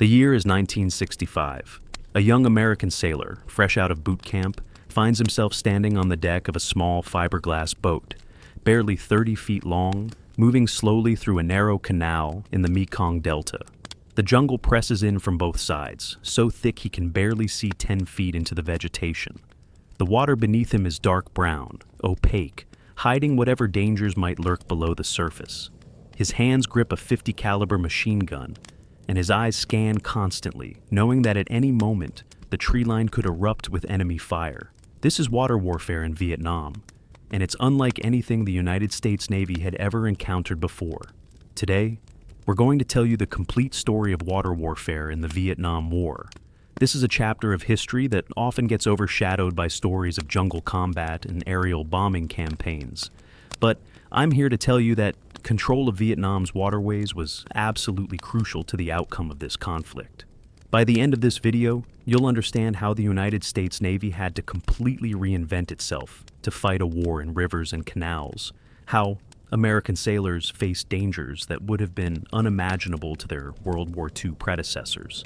The year is 1965. A young American sailor, fresh out of boot camp, finds himself standing on the deck of a small fiberglass boat, barely 30 feet long, moving slowly through a narrow canal in the Mekong Delta. The jungle presses in from both sides, so thick he can barely see 10 feet into the vegetation. The water beneath him is dark brown, opaque, hiding whatever dangers might lurk below the surface. His hands grip a .50 caliber machine gun, and his eyes scan constantly, knowing that at any moment, the tree line could erupt with enemy fire. This is water warfare in Vietnam, and it's unlike anything the United States Navy had ever encountered before. Today, we're going to tell you the complete story of water warfare in the Vietnam War. This is a chapter of history that often gets overshadowed by stories of jungle combat and aerial bombing campaigns. But I'm here to tell you that control of Vietnam's waterways was absolutely crucial to the outcome of this conflict. By the end of this video, you'll understand how the United States Navy had to completely reinvent itself to fight a war in rivers and canals, how American sailors faced dangers that would have been unimaginable to their World War II predecessors,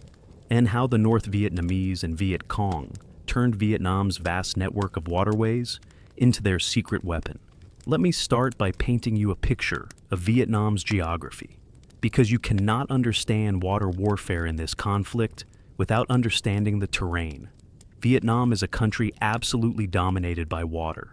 and how the North Vietnamese and Viet Cong turned Vietnam's vast network of waterways into their secret weapon. Let me start by painting you a picture of Vietnam's geography, because you cannot understand water warfare in this conflict without understanding the terrain. Vietnam is a country absolutely dominated by water.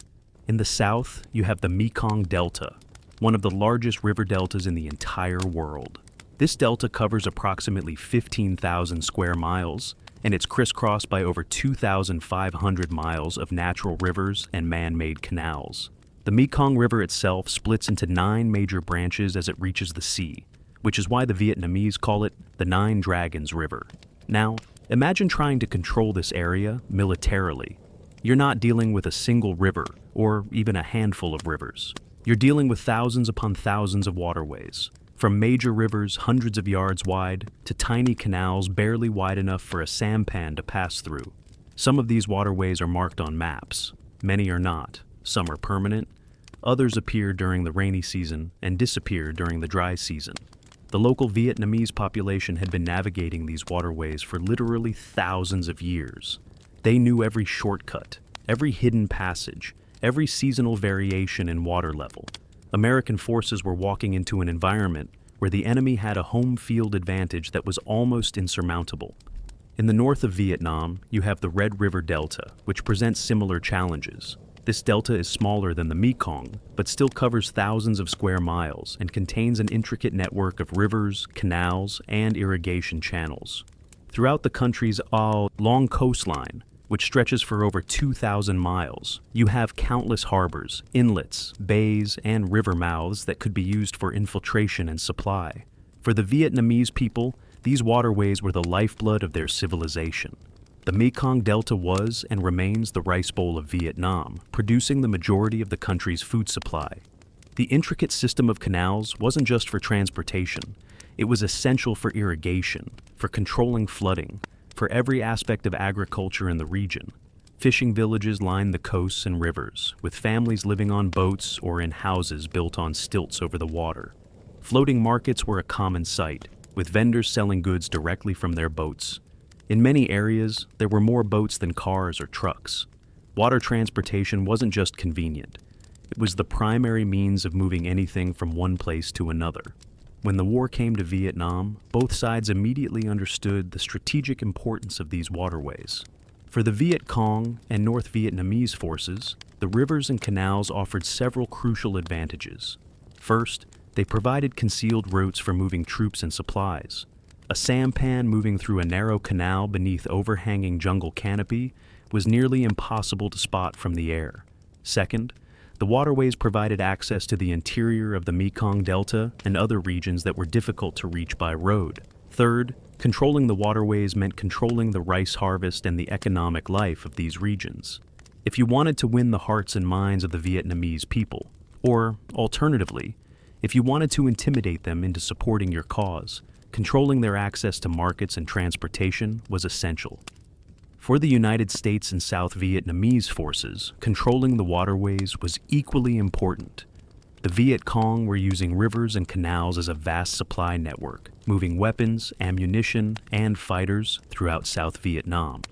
In the south, you have the Mekong Delta, one of the largest river deltas in the entire world. This delta covers approximately 15,000 square miles, and it's crisscrossed by over 2,500 miles of natural rivers and man-made canals. The Mekong River itself splits into 9 major branches as it reaches the sea, which is why the Vietnamese call it the Nine Dragons River. Now, imagine trying to control this area militarily. You're not dealing with a single river, or even a handful of rivers. You're dealing with thousands upon thousands of waterways, from major rivers hundreds of yards wide to tiny canals barely wide enough for a sampan to pass through. Some of these waterways are marked on maps, many are not. Some are permanent, others appear during the rainy season and disappear during the dry season. The local Vietnamese population had been navigating these waterways for literally thousands of years. They knew every shortcut, every hidden passage, every seasonal variation in water level. American forces were walking into an environment where the enemy had a home field advantage that was almost insurmountable. In the north of Vietnam, you have the Red River Delta, which presents similar challenges. This delta is smaller than the Mekong, but still covers thousands of square miles and contains an intricate network of rivers, canals, and irrigation channels. Throughout the country's long coastline, which stretches for over 2,000 miles, you have countless harbors, inlets, bays, and river mouths that could be used for infiltration and supply. For the Vietnamese people, these waterways were the lifeblood of their civilization. The Mekong Delta was and remains the rice bowl of Vietnam, producing the majority of the country's food supply. The intricate system of canals wasn't just for transportation. It was essential for irrigation, for controlling flooding, for every aspect of agriculture in the region. Fishing villages lined the coasts and rivers, with families living on boats or in houses built on stilts over the water. Floating markets were a common sight, with vendors selling goods directly from their boats. In many areas, there were more boats than cars or trucks. Water transportation wasn't just convenient. It was the primary means of moving anything from one place to another. When the war came to Vietnam, both sides immediately understood the strategic importance of these waterways. For the Viet Cong and North Vietnamese forces, the rivers and canals offered several crucial advantages. First, they provided concealed routes for moving troops and supplies. A sampan moving through a narrow canal beneath overhanging jungle canopy was nearly impossible to spot from the air. Second, the waterways provided access to the interior of the Mekong Delta and other regions that were difficult to reach by road. Third, controlling the waterways meant controlling the rice harvest and the economic life of these regions. If you wanted to win the hearts and minds of the Vietnamese people, or alternatively, if you wanted to intimidate them into supporting your cause, controlling their access to markets and transportation was essential. For the United States and South Vietnamese forces, controlling the waterways was equally important. The Viet Cong were using rivers and canals as a vast supply network, moving weapons, ammunition, and fighters throughout South Vietnam.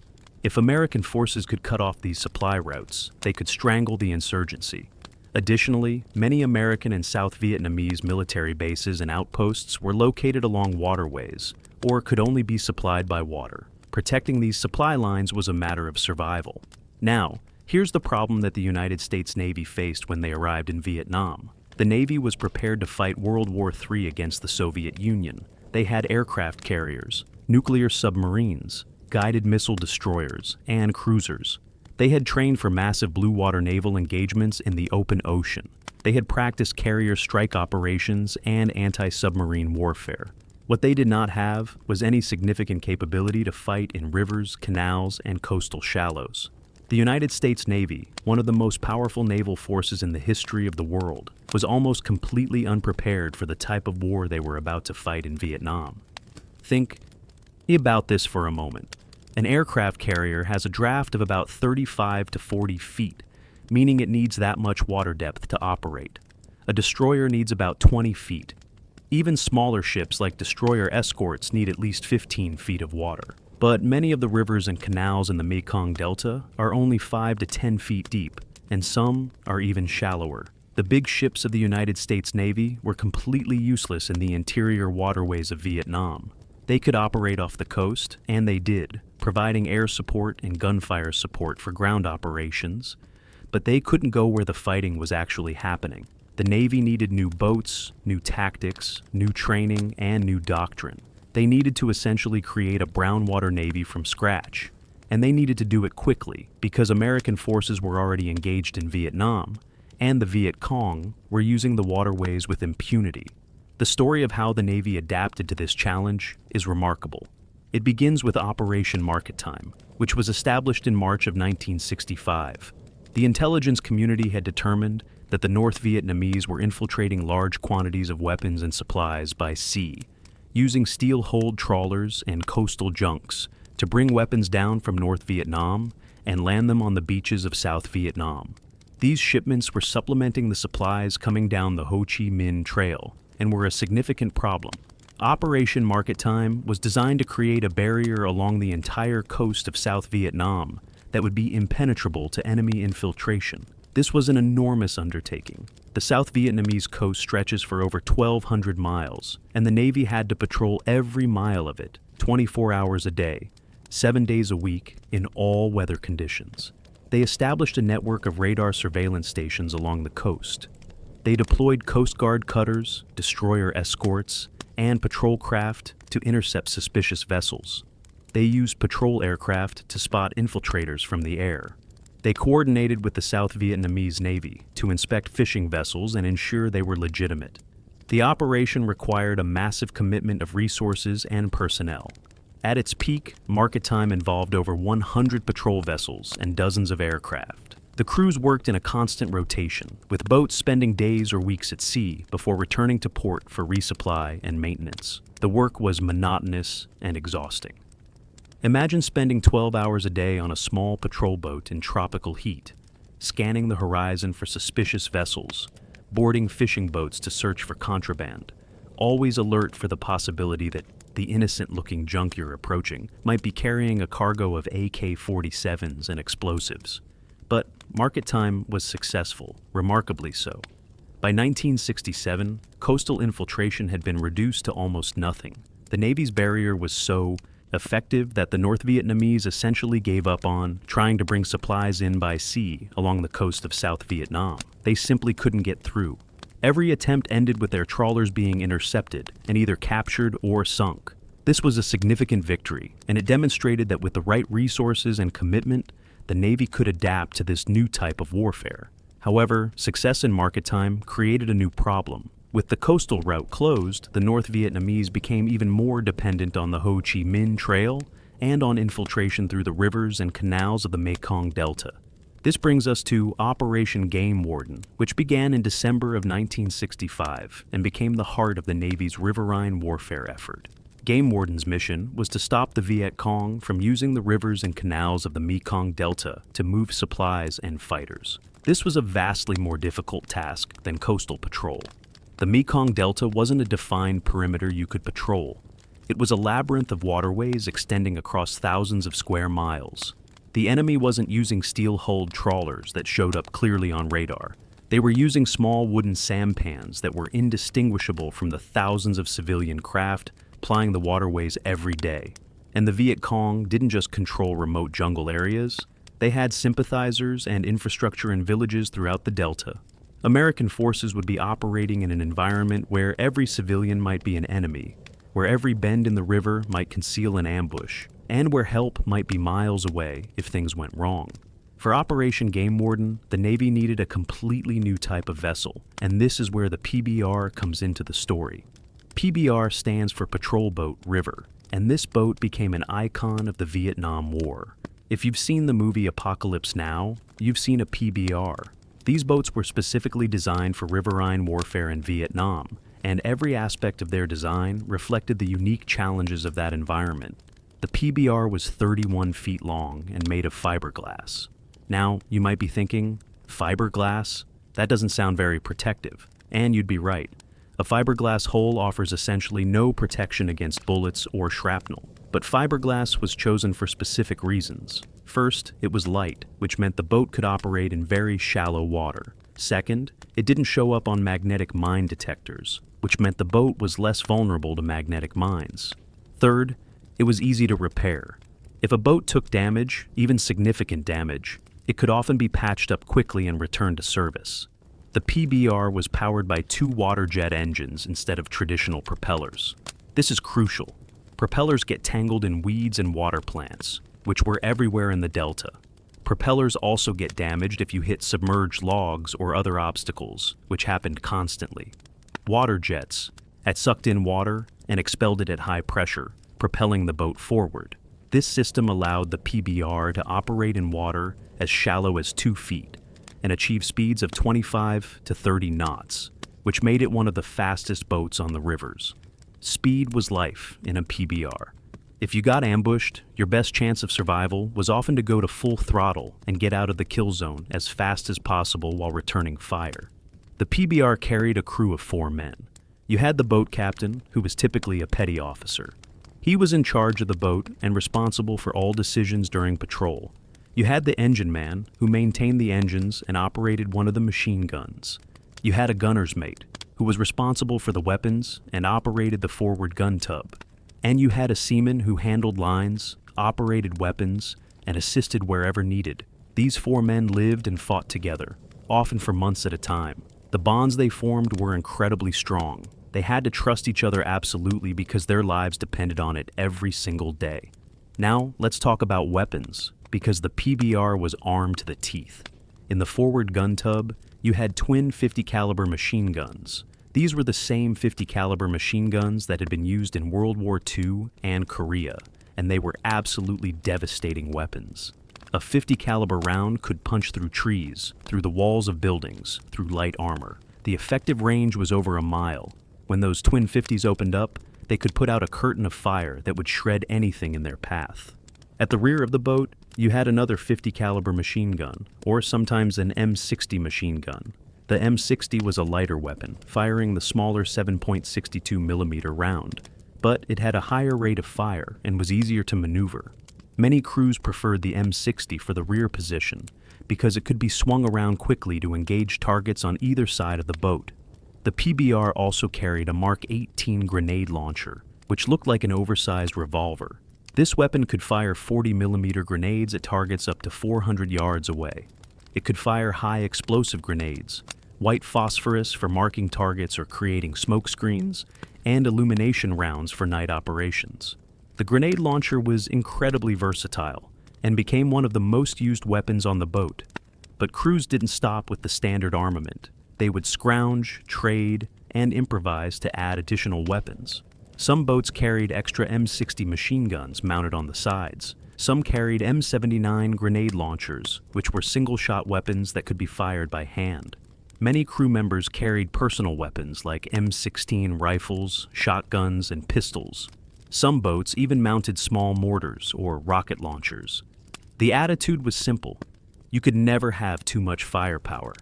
If American forces could cut off these supply routes, they could strangle the insurgency. Additionally, many American and South Vietnamese military bases and outposts were located along waterways, or could only be supplied by water. Protecting these supply lines was a matter of survival. Now, here's the problem that the United States Navy faced when they arrived in Vietnam. The Navy was prepared to fight World War III against the Soviet Union. They had aircraft carriers, nuclear submarines, guided missile destroyers, and cruisers. They had trained for massive blue water naval engagements in the open ocean. They had practiced carrier strike operations and anti-submarine warfare. What they did not have was any significant capability to fight in rivers, canals, and coastal shallows. The United States Navy, one of the most powerful naval forces in the history of the world, was almost completely unprepared for the type of war they were about to fight in Vietnam. Think about this for a moment. An aircraft carrier has a draft of about 35 to 40 feet, meaning it needs that much water depth to operate. A destroyer needs about 20 feet. Even smaller ships like destroyer escorts need at least 15 feet of water. But many of the rivers and canals in the Mekong Delta are only 5 to 10 feet deep, and some are even shallower. The big ships of the United States Navy were completely useless in the interior waterways of Vietnam. They could operate off the coast, and they did, providing air support and gunfire support for ground operations, but they couldn't go where the fighting was actually happening. The Navy needed new boats, new tactics, new training, and new doctrine. They needed to essentially create a brown water navy from scratch, and they needed to do it quickly because American forces were already engaged in Vietnam, and the Viet Cong were using the waterways with impunity. The story of how the Navy adapted to this challenge is remarkable. It begins with Operation Market Time, which was established in March of 1965. The intelligence community had determined that the North Vietnamese were infiltrating large quantities of weapons and supplies by sea, using steel-hulled trawlers and coastal junks to bring weapons down from North Vietnam and land them on the beaches of South Vietnam. These shipments were supplementing the supplies coming down the Ho Chi Minh Trail and were a significant problem. Operation Market Time was designed to create a barrier along the entire coast of South Vietnam that would be impenetrable to enemy infiltration. This was an enormous undertaking. The South Vietnamese coast stretches for over 1,200 miles, and the Navy had to patrol every mile of it, 24 hours a day, 7 days a week, in all weather conditions. They established a network of radar surveillance stations along the coast. They deployed Coast Guard cutters, destroyer escorts, and patrol craft to intercept suspicious vessels. They used patrol aircraft to spot infiltrators from the air. They coordinated with the South Vietnamese Navy to inspect fishing vessels and ensure they were legitimate. The operation required a massive commitment of resources and personnel. At its peak, Market Time involved over 100 patrol vessels and dozens of aircraft. The crews worked in a constant rotation, with boats spending days or weeks at sea before returning to port for resupply and maintenance. The work was monotonous and exhausting. Imagine spending 12 hours a day on a small patrol boat in tropical heat, scanning the horizon for suspicious vessels, boarding fishing boats to search for contraband, always alert for the possibility that the innocent-looking junk you're approaching might be carrying a cargo of AK-47s and explosives. But Market Time was successful, remarkably so. By 1967, coastal infiltration had been reduced to almost nothing. The Navy's barrier was so effective that the North Vietnamese essentially gave up on trying to bring supplies in by sea along the coast of South Vietnam. They simply couldn't get through. Every attempt ended with their trawlers being intercepted and either captured or sunk. This was a significant victory, and it demonstrated that with the right resources and commitment, the Navy could adapt to this new type of warfare. However, success in Market Time created a new problem. With the coastal route closed, the North Vietnamese became even more dependent on the Ho Chi Minh Trail and on infiltration through the rivers and canals of the Mekong Delta. This brings us to Operation Game Warden, which began in December of 1965 and became the heart of the Navy's riverine warfare effort. Game Warden's mission was to stop the Viet Cong from using the rivers and canals of the Mekong Delta to move supplies and fighters. This was a vastly more difficult task than coastal patrol. The Mekong Delta wasn't a defined perimeter you could patrol. It was a labyrinth of waterways extending across thousands of square miles. The enemy wasn't using steel-hulled trawlers that showed up clearly on radar. They were using small wooden sampans that were indistinguishable from the thousands of civilian craft plying the waterways every day. And the Viet Cong didn't just control remote jungle areas, they had sympathizers and infrastructure in villages throughout the Delta. American forces would be operating in an environment where every civilian might be an enemy, where every bend in the river might conceal an ambush, and where help might be miles away if things went wrong. For Operation Game Warden, the Navy needed a completely new type of vessel, and this is where the PBR comes into the story. PBR stands for Patrol Boat River, and this boat became an icon of the Vietnam War. If you've seen the movie Apocalypse Now, you've seen a PBR. These boats were specifically designed for riverine warfare in Vietnam, and every aspect of their design reflected the unique challenges of that environment. The PBR was 31 feet long and made of fiberglass. Now, you might be thinking, fiberglass? That doesn't sound very protective. And you'd be right. A fiberglass hull offers essentially no protection against bullets or shrapnel. But fiberglass was chosen for specific reasons. First, it was light, which meant the boat could operate in very shallow water. Second, it didn't show up on magnetic mine detectors, which meant the boat was less vulnerable to magnetic mines. Third, it was easy to repair. If a boat took damage, even significant damage, it could often be patched up quickly and returned to service. The PBR was powered by 2 water jet engines instead of traditional propellers. This is crucial. Propellers get tangled in weeds and water plants, which were everywhere in the Delta. Propellers also get damaged if you hit submerged logs or other obstacles, which happened constantly. Water jets had sucked in water and expelled it at high pressure, propelling the boat forward. This system allowed the PBR to operate in water as shallow as 2 feet and achieve speeds of 25 to 30 knots, which made it one of the fastest boats on the rivers. Speed was life in a PBR. If you got ambushed, your best chance of survival was often to go to full throttle and get out of the kill zone as fast as possible while returning fire. The PBR carried a crew of 4 men. You had the boat captain, who was typically a petty officer. He was in charge of the boat and responsible for all decisions during patrol. You had the engine man, who maintained the engines and operated one of the machine guns. You had a gunner's mate, who was responsible for the weapons and operated the forward gun tub. And you had a seaman who handled lines, operated weapons, and assisted wherever needed. These 4 men lived and fought together, often for months at a time. The bonds they formed were incredibly strong. They had to trust each other absolutely because their lives depended on it every single day. Now, let's talk about weapons, because the PBR was armed to the teeth. In the forward gun tub, you had twin 50 caliber machine guns. These were the same 50 caliber machine guns that had been used in World War II and Korea, and they were absolutely devastating weapons. A 50 caliber round could punch through trees, through the walls of buildings, through light armor. The effective range was over a mile. When those twin 50s opened up, they could put out a curtain of fire that would shred anything in their path. At the rear of the boat, you had another 50 caliber machine gun, or sometimes an M60 machine gun. The M60 was a lighter weapon, firing the smaller 7.62 millimeter round, but it had a higher rate of fire and was easier to maneuver. Many crews preferred the M60 for the rear position because it could be swung around quickly to engage targets on either side of the boat. The PBR also carried a Mark 18 grenade launcher, which looked like an oversized revolver. This weapon could fire 40mm grenades at targets up to 400 yards away. It could fire high explosive grenades, white phosphorus for marking targets or creating smoke screens, and illumination rounds for night operations. The grenade launcher was incredibly versatile and became one of the most used weapons on the boat. But crews didn't stop with the standard armament. They would scrounge, trade, and improvise to add additional weapons. Some boats carried extra M60 machine guns mounted on the sides. Some carried M79 grenade launchers, which were single-shot weapons that could be fired by hand. Many crew members carried personal weapons like M16 rifles, shotguns, and pistols. Some boats even mounted small mortars or rocket launchers. The attitude was simple. You could never have too much firepower.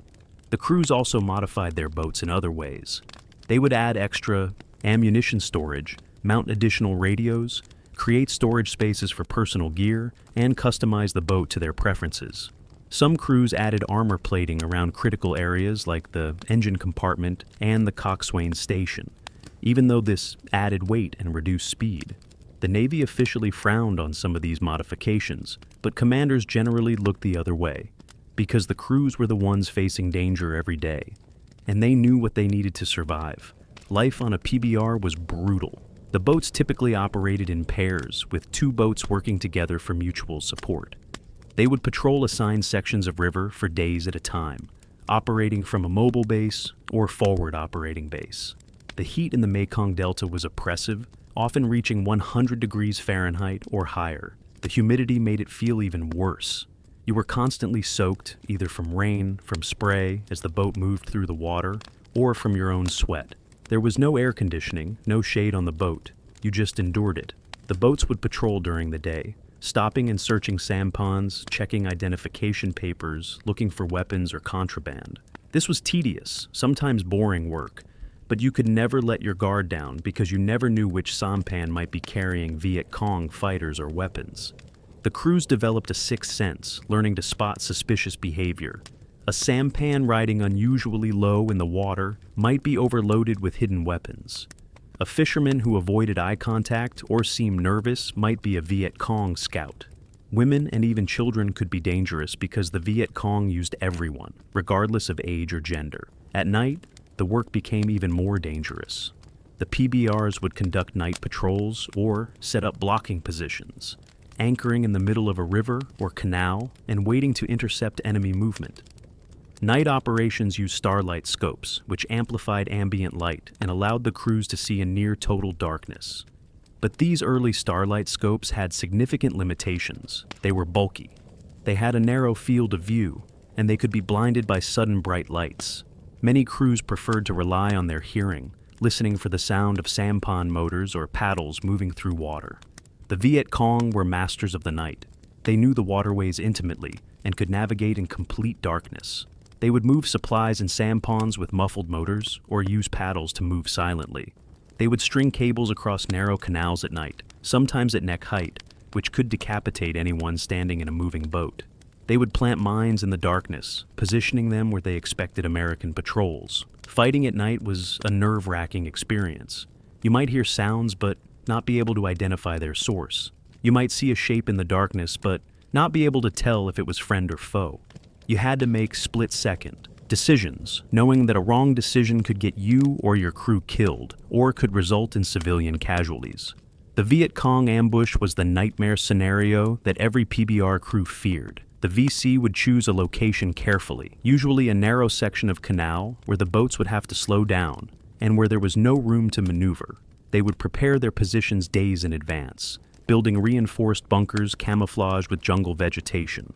The crews also modified their boats in other ways. They would add extra ammunition storage, mount additional radios, create storage spaces for personal gear, and customize the boat to their preferences. Some crews added armor plating around critical areas like the engine compartment and the coxswain station, even though this added weight and reduced speed. The Navy officially frowned on some of these modifications, but commanders generally looked the other way, because the crews were the ones facing danger every day, and they knew what they needed to survive. Life on a PBR was brutal. The boats typically operated in pairs, with 2 boats working together for mutual support. They would patrol assigned sections of river for days at a time, operating from a mobile base or forward operating base. The heat in the Mekong Delta was oppressive, often reaching 100 degrees Fahrenheit or higher. The humidity made it feel even worse. You were constantly soaked, either from rain, from spray as the boat moved through the water, or from your own sweat. There was no air conditioning, no shade on the boat. You just endured it. The boats would patrol during the day, stopping and searching sampans, checking identification papers, looking for weapons or contraband. This was tedious, sometimes boring work, but you could never let your guard down because you never knew which sampan might be carrying Viet Cong fighters or weapons. The crews developed a sixth sense, learning to spot suspicious behavior. A sampan riding unusually low in the water might be overloaded with hidden weapons. A fisherman who avoided eye contact or seemed nervous might be a Viet Cong scout. Women and even children could be dangerous because the Viet Cong used everyone, regardless of age or gender. At night, the work became even more dangerous. The PBRs would conduct night patrols or set up blocking positions, anchoring in the middle of a river or canal and waiting to intercept enemy movement. Night operations used starlight scopes, which amplified ambient light and allowed the crews to see in near total darkness. But these early starlight scopes had significant limitations. They were bulky. They had a narrow field of view, and they could be blinded by sudden bright lights. Many crews preferred to rely on their hearing, listening for the sound of sampan motors or paddles moving through water. The Viet Cong were masters of the night. They knew the waterways intimately and could navigate in complete darkness. They would move supplies in sampans with muffled motors or use paddles to move silently. They would string cables across narrow canals at night, sometimes at neck height, which could decapitate anyone standing in a moving boat. They would plant mines in the darkness, positioning them where they expected American patrols. Fighting at night was a nerve-wracking experience. You might hear sounds but not be able to identify their source. You might see a shape in the darkness but not be able to tell if it was friend or foe. You had to make split-second decisions, knowing that a wrong decision could get you or your crew killed, or could result in civilian casualties. The Viet Cong ambush was the nightmare scenario that every PBR crew feared. The VC would choose a location carefully, usually a narrow section of canal where the boats would have to slow down, and where there was no room to maneuver. They would prepare their positions days in advance, building reinforced bunkers camouflaged with jungle vegetation,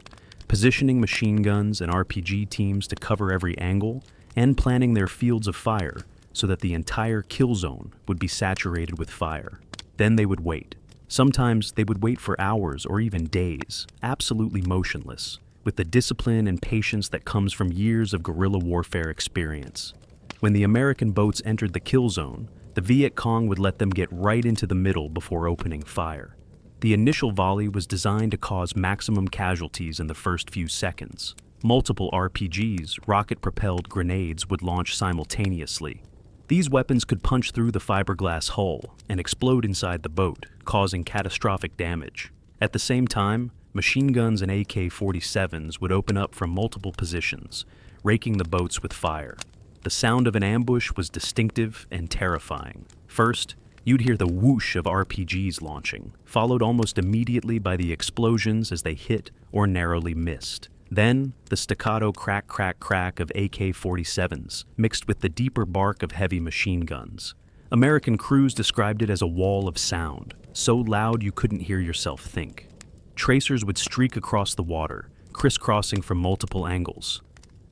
positioning machine guns and RPG teams to cover every angle, and planning their fields of fire so that the entire kill zone would be saturated with fire. Then they would wait. Sometimes they would wait for hours or even days, absolutely motionless, with the discipline and patience that comes from years of guerrilla warfare experience. When the American boats entered the kill zone, the Viet Cong would let them get right into the middle before opening fire. The initial volley was designed to cause maximum casualties in the first few seconds. Multiple RPGs, rocket-propelled grenades, would launch simultaneously. These weapons could punch through the fiberglass hull and explode inside the boat, causing catastrophic damage. At the same time, machine guns and AK-47s would open up from multiple positions, raking the boats with fire. The sound of an ambush was distinctive and terrifying. First, you'd hear the whoosh of RPGs launching, followed almost immediately by the explosions as they hit or narrowly missed. Then, the staccato crack, crack, crack of AK-47s, mixed with the deeper bark of heavy machine guns. American crews described it as a wall of sound, so loud you couldn't hear yourself think. Tracers would streak across the water, crisscrossing from multiple angles.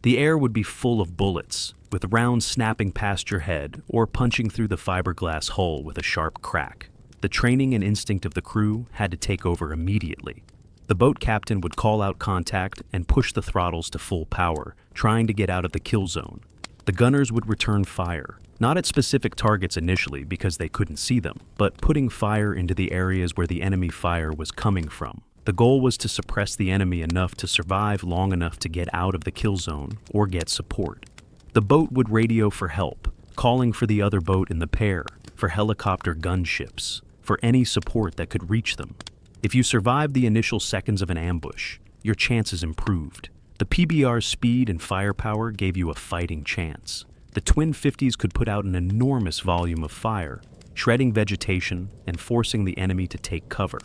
The air would be full of bullets, with rounds snapping past your head or punching through the fiberglass hull with a sharp crack. The training and instinct of the crew had to take over immediately. The boat captain would call out contact and push the throttles to full power, trying to get out of the kill zone. The gunners would return fire, not at specific targets initially because they couldn't see them, but putting fire into the areas where the enemy fire was coming from. The goal was to suppress the enemy enough to survive long enough to get out of the kill zone or get support. The boat would radio for help, calling for the other boat in the pair, for helicopter gunships, for any support that could reach them. If you survived the initial seconds of an ambush, your chances improved. The PBR's speed and firepower gave you a fighting chance. The Twin 50s could put out an enormous volume of fire, shredding vegetation and forcing the enemy to take cover.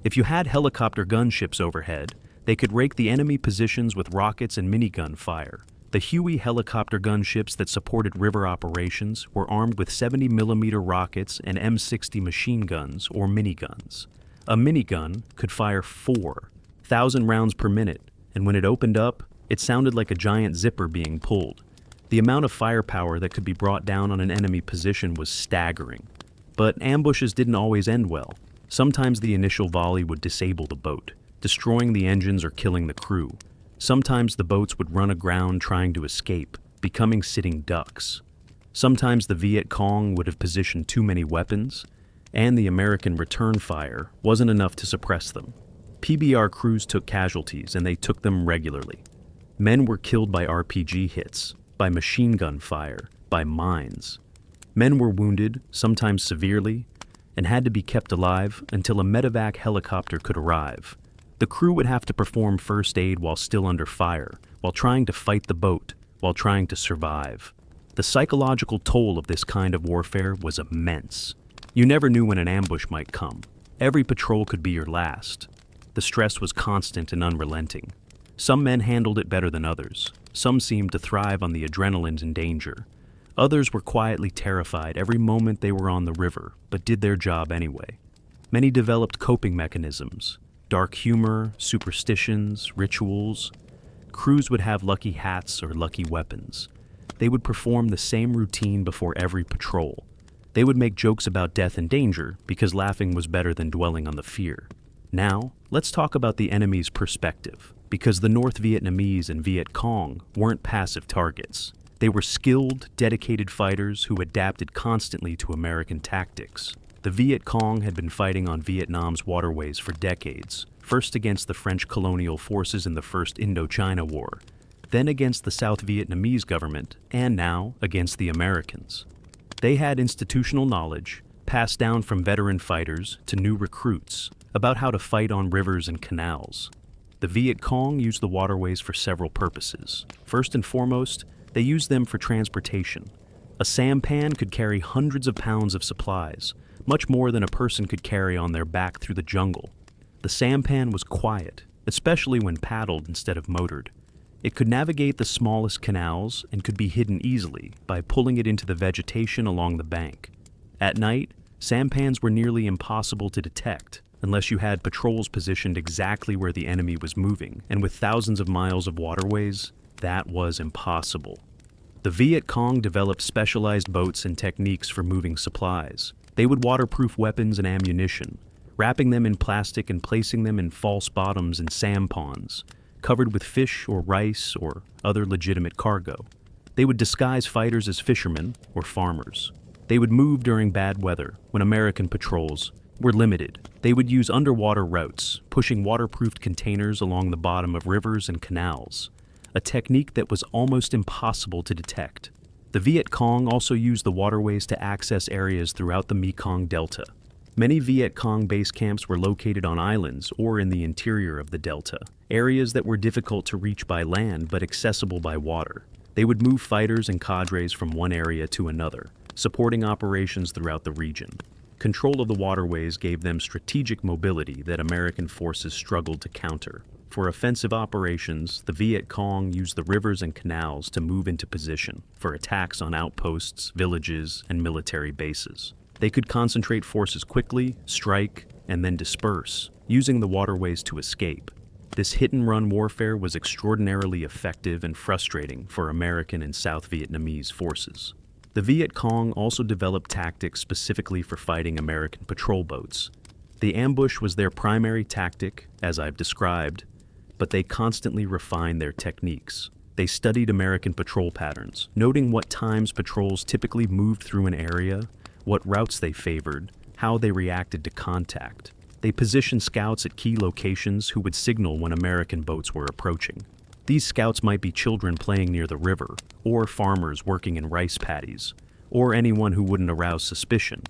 If you had helicopter gunships overhead, they could rake the enemy positions with rockets and minigun fire. The Huey helicopter gunships that supported river operations were armed with 70mm rockets and M60 machine guns or miniguns. A minigun could fire 4,000 rounds per minute, and when it opened up, it sounded like a giant zipper being pulled. The amount of firepower that could be brought down on an enemy position was staggering. But ambushes didn't always end well. Sometimes the initial volley would disable the boat, destroying the engines or killing the crew. Sometimes the boats would run aground trying to escape, becoming sitting ducks. Sometimes the Viet Cong would have positioned too many weapons, and the American return fire wasn't enough to suppress them. PBR crews took casualties, and they took them regularly. Men were killed by RPG hits, by machine gun fire, by mines. Men were wounded, sometimes severely, and had to be kept alive until a medevac helicopter could arrive. The crew would have to perform first aid while still under fire, while trying to fight the boat, while trying to survive. The psychological toll of this kind of warfare was immense. You never knew when an ambush might come. Every patrol could be your last. The stress was constant and unrelenting. Some men handled it better than others. Some seemed to thrive on the adrenaline and danger. Others were quietly terrified every moment they were on the river, but did their job anyway. Many developed coping mechanisms, dark humor, superstitions, rituals. Crews would have lucky hats or lucky weapons. They would perform the same routine before every patrol. They would make jokes about death and danger because laughing was better than dwelling on the fear. Now, let's talk about the enemy's perspective, because the North Vietnamese and Viet Cong weren't passive targets. They were skilled, dedicated fighters who adapted constantly to American tactics. The Viet Cong had been fighting on Vietnam's waterways for decades, first against the French colonial forces in the First Indochina War, then against the South Vietnamese government, and now against the Americans. They had institutional knowledge, passed down from veteran fighters to new recruits, about how to fight on rivers and canals. The Viet Cong used the waterways for several purposes. First and foremost, they used them for transportation. A sampan could carry hundreds of pounds of supplies, much more than a person could carry on their back through the jungle. The sampan was quiet, especially when paddled instead of motored. It could navigate the smallest canals and could be hidden easily by pulling it into the vegetation along the bank. At night, sampans were nearly impossible to detect unless you had patrols positioned exactly where the enemy was moving, and with thousands of miles of waterways, that was impossible. The Viet Cong developed specialized boats and techniques for moving supplies. They would waterproof weapons and ammunition, wrapping them in plastic and placing them in false bottoms and sampans, covered with fish or rice or other legitimate cargo. They would disguise fighters as fishermen or farmers. They would move during bad weather when American patrols were limited. They would use underwater routes, pushing waterproofed containers along the bottom of rivers and canals, a technique that was almost impossible to detect. The Viet Cong also used the waterways to access areas throughout the Mekong Delta. Many Viet Cong base camps were located on islands or in the interior of the delta, areas that were difficult to reach by land but accessible by water. They would move fighters and cadres from one area to another, supporting operations throughout the region. Control of the waterways gave them strategic mobility that American forces struggled to counter. For offensive operations, the Viet Cong used the rivers and canals to move into position for attacks on outposts, villages, and military bases. They could concentrate forces quickly, strike, and then disperse, using the waterways to escape. This hit-and-run warfare was extraordinarily effective and frustrating for American and South Vietnamese forces. The Viet Cong also developed tactics specifically for fighting American patrol boats. The ambush was their primary tactic, as I've described, but they constantly refined their techniques. They studied American patrol patterns, noting what times patrols typically moved through an area, what routes they favored, how they reacted to contact. They positioned scouts at key locations who would signal when American boats were approaching. These scouts might be children playing near the river, or farmers working in rice paddies, or anyone who wouldn't arouse suspicion.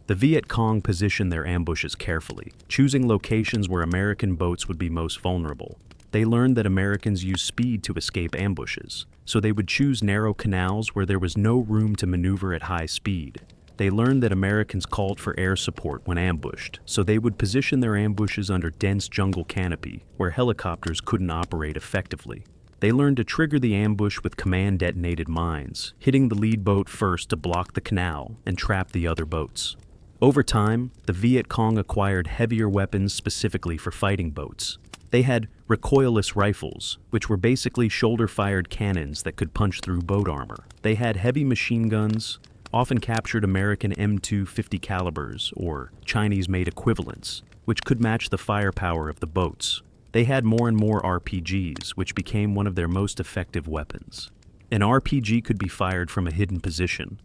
The Viet Cong positioned their ambushes carefully, choosing locations where American boats would be most vulnerable. They learned that Americans use speed to escape ambushes, so they would choose narrow canals where there was no room to maneuver at high speed. They learned that Americans called for air support when ambushed, so they would position their ambushes under dense jungle canopy where helicopters couldn't operate effectively. They learned to trigger the ambush with command-detonated mines, hitting the lead boat first to block the canal and trap the other boats. Over time, the Viet Cong acquired heavier weapons specifically for fighting boats. They had recoilless rifles, which were basically shoulder-fired cannons that could punch through boat armor. They had heavy machine guns, often captured American M2 50 calibers or Chinese-made equivalents, which could match the firepower of the boats. They had more and more RPGs, which became one of their most effective weapons. An RPG could be fired from a hidden position,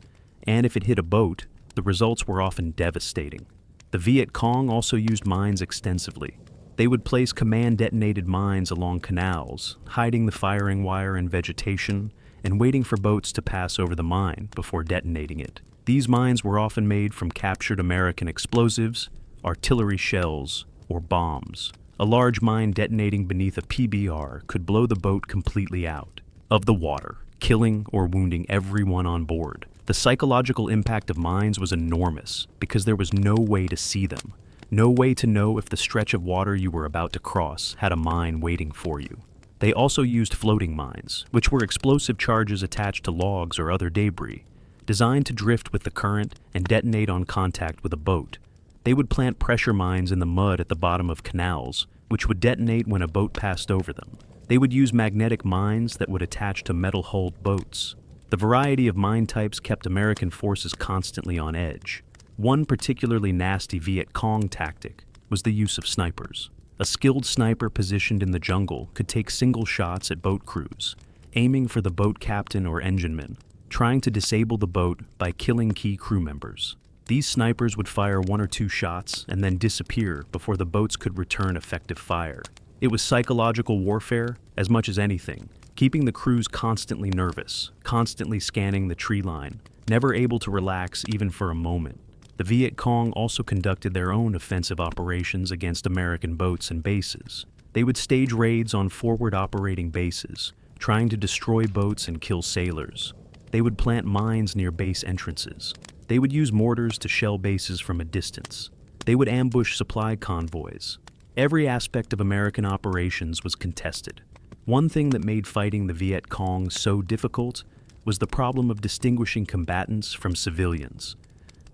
and if it hit a boat, the results were often devastating. The Viet Cong also used mines extensively. They would place command-detonated mines along canals, hiding the firing wire in vegetation, and waiting for boats to pass over the mine before detonating it. These mines were often made from captured American explosives, artillery shells, or bombs. A large mine detonating beneath a PBR could blow the boat completely out of the water, killing or wounding everyone on board. The psychological impact of mines was enormous because there was no way to see them, no way to know if the stretch of water you were about to cross had a mine waiting for you. They also used floating mines, which were explosive charges attached to logs or other debris, designed to drift with the current and detonate on contact with a boat. They would plant pressure mines in the mud at the bottom of canals, which would detonate when a boat passed over them. They would use magnetic mines that would attach to metal-hulled boats. The variety of mine types kept American forces constantly on edge. One particularly nasty Viet Cong tactic was the use of snipers. A skilled sniper positioned in the jungle could take single shots at boat crews, aiming for the boat captain or engineman, trying to disable the boat by killing key crew members. These snipers would fire 1 or 2 shots and then disappear before the boats could return effective fire. It was psychological warfare as much as anything, keeping the crews constantly nervous, constantly scanning the tree line, never able to relax even for a moment. The Viet Cong also conducted their own offensive operations against American boats and bases. They would stage raids on forward operating bases, trying to destroy boats and kill sailors. They would plant mines near base entrances. They would use mortars to shell bases from a distance. They would ambush supply convoys. Every aspect of American operations was contested. One thing that made fighting the Viet Cong so difficult was the problem of distinguishing combatants from civilians.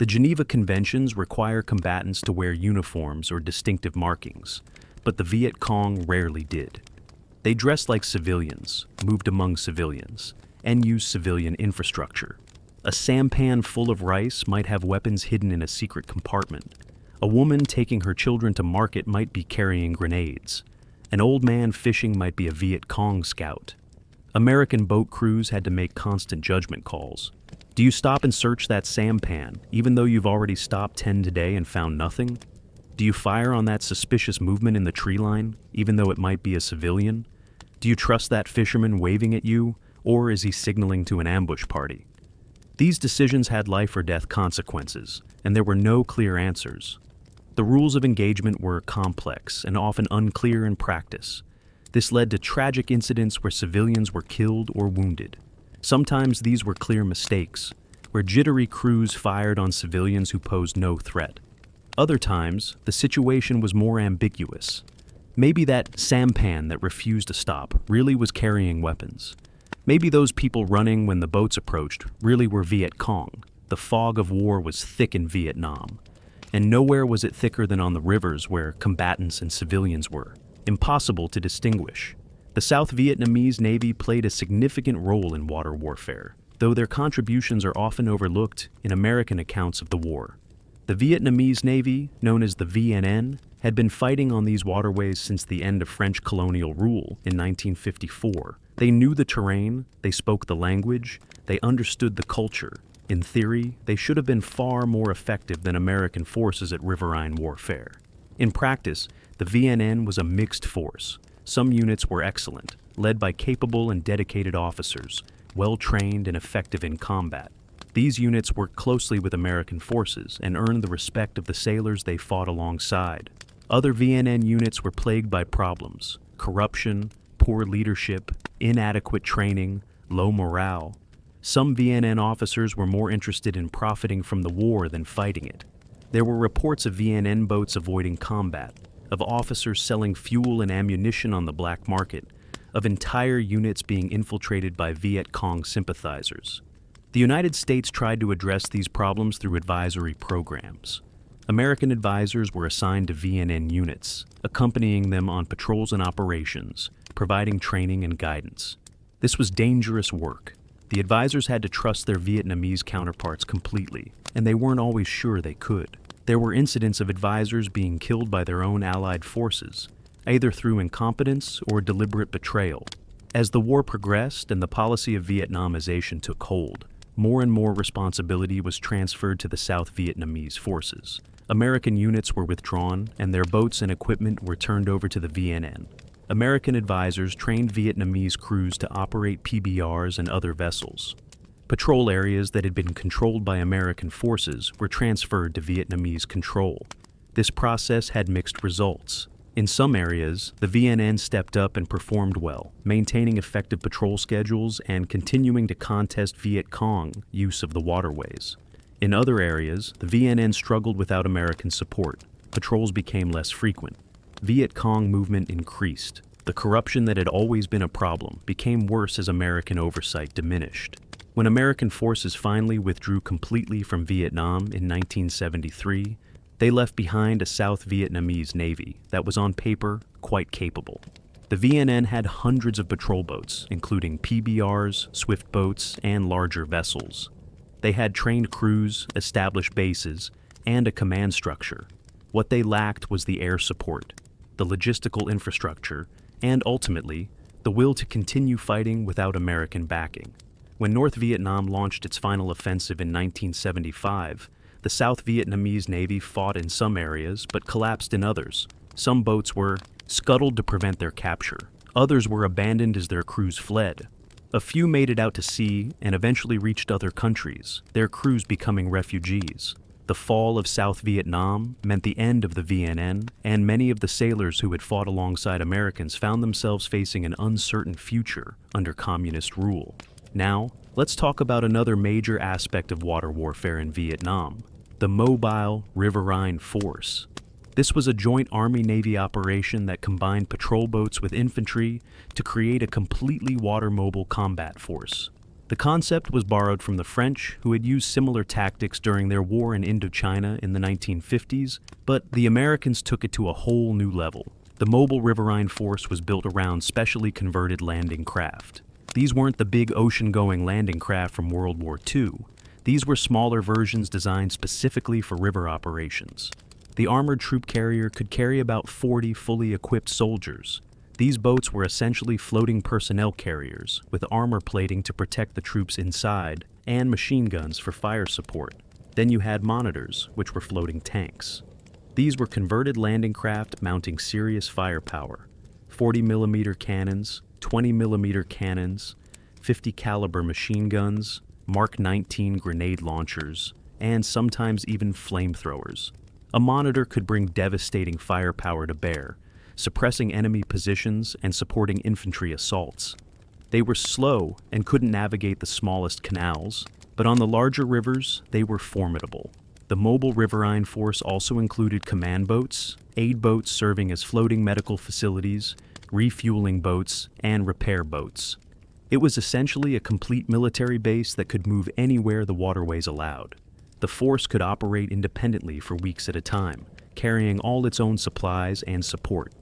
The Geneva Conventions require combatants to wear uniforms or distinctive markings, but the Viet Cong rarely did. They dressed like civilians, moved among civilians, and used civilian infrastructure. A sampan full of rice might have weapons hidden in a secret compartment. A woman taking her children to market might be carrying grenades. An old man fishing might be a Viet Cong scout. American boat crews had to make constant judgment calls. Do you stop and search that sampan, even though you've already stopped 10 today and found nothing? Do you fire on that suspicious movement in the tree line, even though it might be a civilian? Do you trust that fisherman waving at you, or is he signaling to an ambush party? These decisions had life or death consequences, and there were no clear answers. The rules of engagement were complex and often unclear in practice. This led to tragic incidents where civilians were killed or wounded. Sometimes these were clear mistakes, where jittery crews fired on civilians who posed no threat. Other times, the situation was more ambiguous. Maybe that sampan that refused to stop really was carrying weapons. Maybe those people running when the boats approached really were Viet Cong. The fog of war was thick in Vietnam, and nowhere was it thicker than on the rivers where combatants and civilians were. Impossible to distinguish. The South Vietnamese Navy played a significant role in water warfare. though their contributions are often overlooked in American accounts of the war. The Vietnamese Navy, known as the VNN, had been fighting on these waterways since the end of French colonial rule in 1954. They knew the terrain, they spoke the language, they understood the culture. In theory, they should have been far more effective than American forces at riverine warfare. In practice, the VNN was a mixed force. Some units were excellent, led by capable and dedicated officers, well-trained and effective in combat. These units worked closely with American forces and earned the respect of the sailors they fought alongside. Other VNN units were plagued by problems: corruption, poor leadership, inadequate training, low morale. Some VNN officers were more interested in profiting from the war than fighting it. There were reports of VNN boats avoiding combat, of officers selling fuel and ammunition on the black market, of entire units being infiltrated by Viet Cong sympathizers. The United States tried to address these problems through advisory programs. American advisors were assigned to VNN units, accompanying them on patrols and operations, providing training and guidance. This was dangerous work. The advisors had to trust their Vietnamese counterparts completely, and they weren't always sure they could. There were incidents of advisors being killed by their own allied forces, either through incompetence or deliberate betrayal. As the war progressed and the policy of Vietnamization took hold, more and more responsibility was transferred to the South Vietnamese forces. American units were withdrawn, and their boats and equipment were turned over to the VNN. American advisors trained Vietnamese crews to operate PBRs and other vessels. Patrol areas that had been controlled by American forces were transferred to Vietnamese control. This process had mixed results. In some areas, the VNN stepped up and performed well, maintaining effective patrol schedules and continuing to contest Viet Cong use of the waterways. In other areas, the VNN struggled without American support. Patrols became less frequent. Viet Cong movement increased. The corruption that had always been a problem became worse as American oversight diminished. When American forces finally withdrew completely from Vietnam in 1973, they left behind a South Vietnamese Navy that was on paper quite capable. The VNN had hundreds of patrol boats, including PBRs, swift boats, and larger vessels. They had trained crews, established bases, and a command structure. What they lacked was the air support, the logistical infrastructure, and ultimately, the will to continue fighting without American backing. When North Vietnam launched its final offensive in 1975, the South Vietnamese Navy fought in some areas but collapsed in others. Some boats were scuttled to prevent their capture. Others were abandoned as their crews fled. A few made it out to sea and eventually reached other countries, their crews becoming refugees. The fall of South Vietnam meant the end of the VNN, and many of the sailors who had fought alongside Americans found themselves facing an uncertain future under communist rule. Now, let's talk about another major aspect of water warfare in Vietnam: the Mobile Riverine Force. This was a joint Army-Navy operation that combined patrol boats with infantry to create a completely water-mobile combat force. The concept was borrowed from the French, who had used similar tactics during their war in Indochina in the 1950s, but the Americans took it to a whole new level. The Mobile Riverine Force was built around specially converted landing craft. These weren't the big ocean-going landing craft from World War II. These were smaller versions designed specifically for river operations. The armored troop carrier could carry about 40 fully equipped soldiers. These boats were essentially floating personnel carriers, with armor plating to protect the troops inside, and machine guns for fire support. Then you had monitors, which were floating tanks. These were converted landing craft mounting serious firepower: 40mm cannons, 20mm cannons, 50 caliber machine guns, Mark 19 grenade launchers, and sometimes even flamethrowers. A monitor could bring devastating firepower to bear, suppressing enemy positions and supporting infantry assaults. They were slow and couldn't navigate the smallest canals, but on the larger rivers, they were formidable. The Mobile Riverine Force also included command boats, aid boats serving as floating medical facilities, refueling boats, and repair boats. It was essentially a complete military base that could move anywhere the waterways allowed. The force could operate independently for weeks at a time, carrying all its own supplies and support.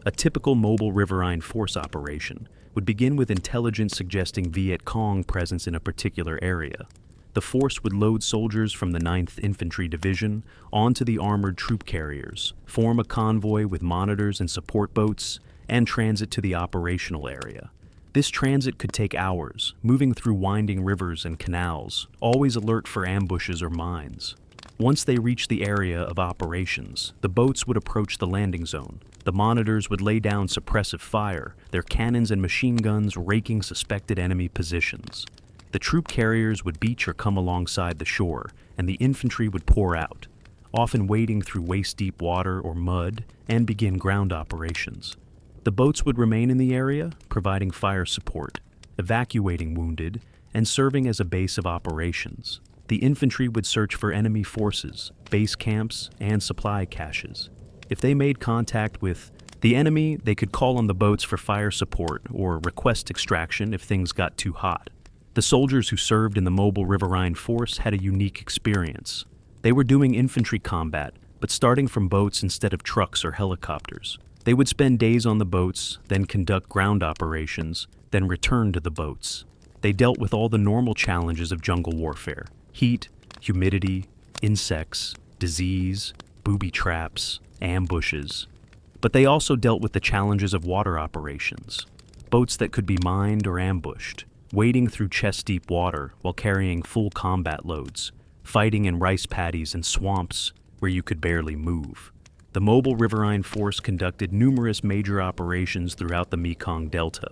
A typical Mobile Riverine Force operation would begin with intelligence suggesting Viet Cong presence in a particular area. The force would load soldiers from the 9th Infantry Division onto the armored troop carriers, form a convoy with monitors and support boats, and transit to the operational area. This transit could take hours, moving through winding rivers and canals, always alert for ambushes or mines. Once they reached the area of operations, the boats would approach the landing zone. The monitors would lay down suppressive fire, their cannons and machine guns raking suspected enemy positions. The troop carriers would beach or come alongside the shore, and the infantry would pour out, often wading through waist-deep water or mud, and begin ground operations. The boats would remain in the area, providing fire support, evacuating wounded, and serving as a base of operations. The infantry would search for enemy forces, base camps, and supply caches. If they made contact with the enemy, they could call on the boats for fire support or request extraction if things got too hot. The soldiers who served in the Mobile Riverine Force had a unique experience. They were doing infantry combat, but starting from boats instead of trucks or helicopters. They would spend days on the boats, then conduct ground operations, then return to the boats. They dealt with all the normal challenges of jungle warfare: heat, humidity, insects, disease, booby traps, ambushes. But they also dealt with the challenges of water operations: boats that could be mined or ambushed, wading through chest-deep water while carrying full combat loads, fighting in rice paddies and swamps where you could barely move. The Mobile Riverine Force conducted numerous major operations throughout the Mekong Delta.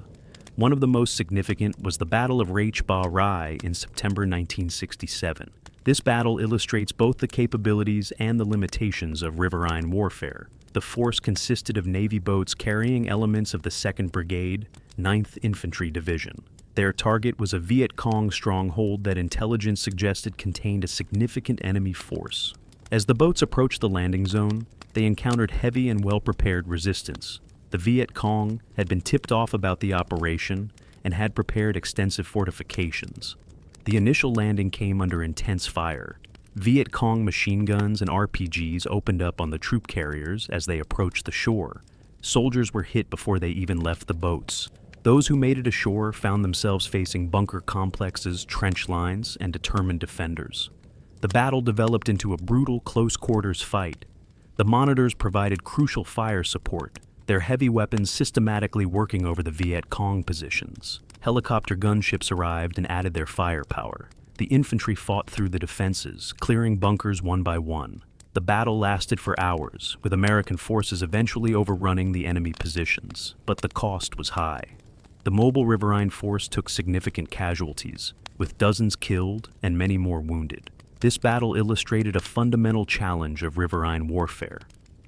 One of the most significant was the Battle of Reich Ba Rai in September 1967. This battle illustrates both the capabilities and the limitations of riverine warfare. The force consisted of Navy boats carrying elements of the 2nd Brigade, 9th Infantry Division. Their target was a Viet Cong stronghold that intelligence suggested contained a significant enemy force. As the boats approached the landing zone, they encountered heavy and well-prepared resistance. The Viet Cong had been tipped off about the operation and had prepared extensive fortifications. The initial landing came under intense fire. Viet Cong machine guns and RPGs opened up on the troop carriers as they approached the shore. Soldiers were hit before they even left the boats. Those who made it ashore found themselves facing bunker complexes, trench lines, and determined defenders. The battle developed into a brutal close-quarters fight. The monitors provided crucial fire support, their heavy weapons systematically working over the Viet Cong positions. Helicopter gunships arrived and added their firepower. The infantry fought through the defenses, clearing bunkers one by one. The battle lasted for hours, with American forces eventually overrunning the enemy positions, but the cost was high. The Mobile Riverine Force took significant casualties, with dozens killed and many more wounded. This battle illustrated a fundamental challenge of riverine warfare.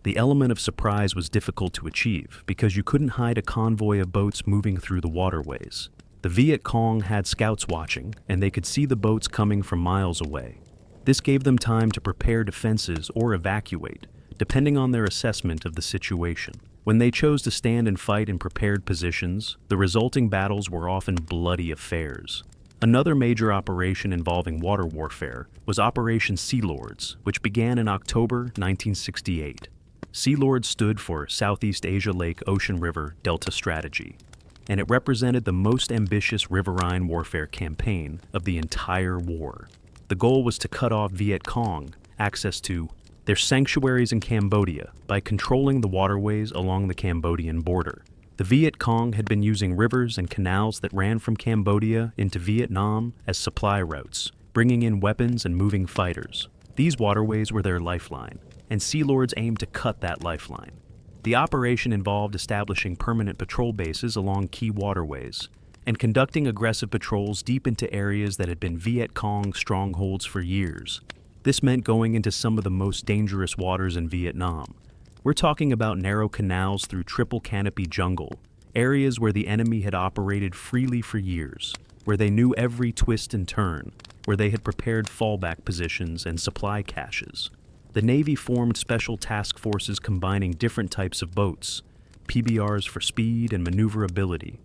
The element of surprise was difficult to achieve because you couldn't hide a convoy of boats moving through the waterways. The Viet Cong had scouts watching, and they could see the boats coming from miles away. This gave them time to prepare defenses or evacuate, depending on their assessment of the situation. When they chose to stand and fight in prepared positions, the resulting battles were often bloody affairs. Another major operation involving water warfare was Operation Sea Lords, which began in October 1968. Sea Lords stood for Southeast Asia Lake Ocean River Delta Strategy, and it represented the most ambitious riverine warfare campaign of the entire war. The goal was to cut off Viet Cong access to their sanctuaries in Cambodia by controlling the waterways along the Cambodian border. The Viet Cong had been using rivers and canals that ran from Cambodia into Vietnam as supply routes, bringing in weapons and moving fighters. These waterways were their lifeline, and Sea Lords aimed to cut that lifeline. The operation involved establishing permanent patrol bases along key waterways and conducting aggressive patrols deep into areas that had been Viet Cong strongholds for years. This meant going into some of the most dangerous waters in Vietnam. We're talking about narrow canals through triple canopy jungle, areas where the enemy had operated freely for years, where they knew every twist and turn, where they had prepared fallback positions and supply caches. The Navy formed special task forces combining different types of boats: PBRs for speed and maneuverability,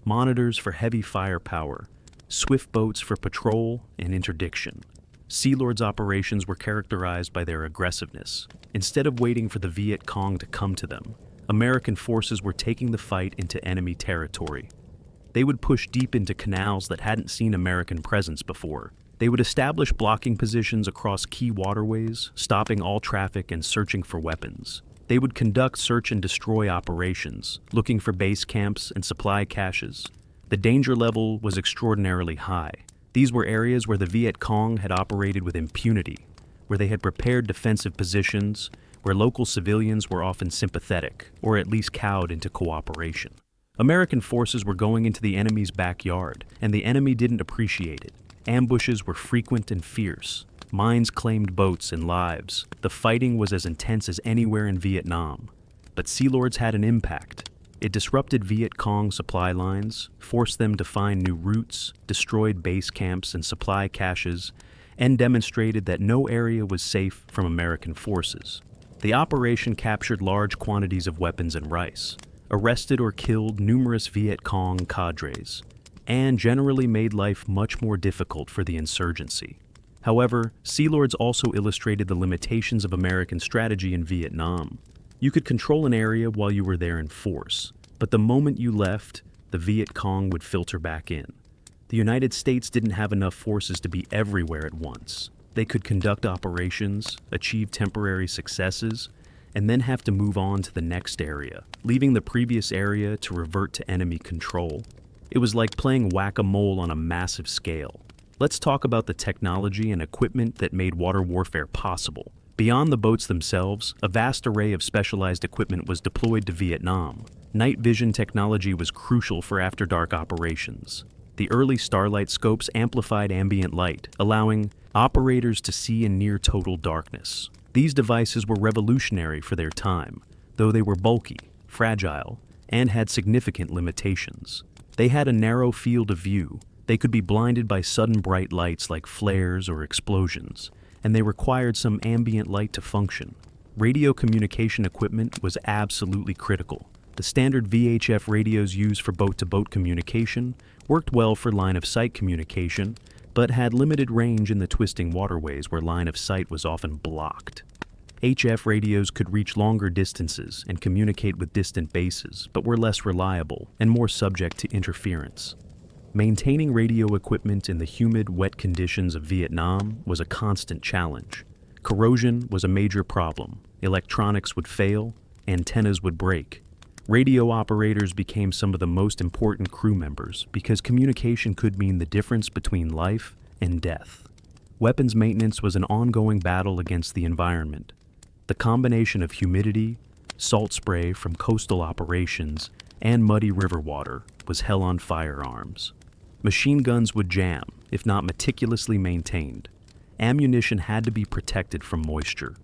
monitors for heavy firepower, swift boats for patrol and interdiction. Sea Lords operations were characterized by their aggressiveness. Instead of waiting for the Viet Cong to come to them, American forces were taking the fight into enemy territory. They would push deep into canals that hadn't seen American presence before. They would establish blocking positions across key waterways, stopping all traffic and searching for weapons. They would conduct search and destroy operations, looking for base camps and supply caches. The danger level was extraordinarily high. These were areas where the Viet Cong had operated with impunity, where they had prepared defensive positions, where local civilians were often sympathetic, or at least cowed into cooperation. American forces were going into the enemy's backyard, and the enemy didn't appreciate it. Ambushes were frequent and fierce. Mines claimed boats and lives. The fighting was as intense as anywhere in Vietnam. But Sea Lords had an impact. It disrupted Viet Cong supply lines, forced them to find new routes, destroyed base camps and supply caches, and demonstrated that no area was safe from American forces. The operation captured large quantities of weapons and rice, arrested or killed numerous Viet Cong cadres, and generally made life much more difficult for the insurgency. However, Sea Lords also illustrated the limitations of American strategy in Vietnam. You could control an area while you were there in force, but the moment you left, the Viet Cong would filter back in. The United States didn't have enough forces to be everywhere at once. They could conduct operations, achieve temporary successes, and then have to move on to the next area, leaving the previous area to revert to enemy control. It was like playing whack-a-mole on a massive scale. Let's talk about the technology and equipment that made water warfare possible. Beyond the boats themselves, a vast array of specialized equipment was deployed to Vietnam. Night vision technology was crucial for after-dark operations. The early starlight scopes amplified ambient light, allowing operators to see in near total darkness. These devices were revolutionary for their time, though they were bulky, fragile, and had significant limitations. They had a narrow field of view. They could be blinded by sudden bright lights like flares or explosions, and they required some ambient light to function. Radio communication equipment was absolutely critical. The standard VHF radios used for boat-to-boat communication worked well for line-of-sight communication, but had limited range in the twisting waterways where line of sight was often blocked. HF radios could reach longer distances and communicate with distant bases, but were less reliable and more subject to interference. Maintaining radio equipment in the humid, wet conditions of Vietnam was a constant challenge. Corrosion was a major problem. Electronics would fail, antennas would break. Radio operators became some of the most important crew members because communication could mean the difference between life and death. Weapons maintenance was an ongoing battle against the environment. The combination of humidity, salt spray from coastal operations, and muddy river water was hell on firearms. Machine guns would jam, if not meticulously maintained. Ammunition had to be protected from moisture.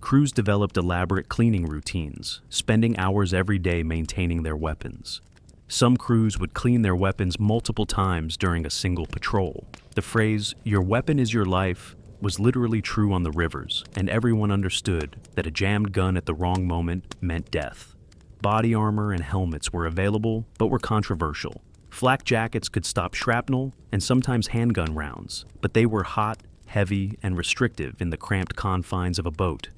Crews developed elaborate cleaning routines, spending hours every day maintaining their weapons. Some crews would clean their weapons multiple times during a single patrol. The phrase, "your weapon is your life," was literally true on the rivers, and everyone understood that a jammed gun at the wrong moment meant death. Body armor and helmets were available, but were controversial. Flak jackets could stop shrapnel and sometimes handgun rounds, but they were hot, heavy, and restrictive in the cramped confines of a boat.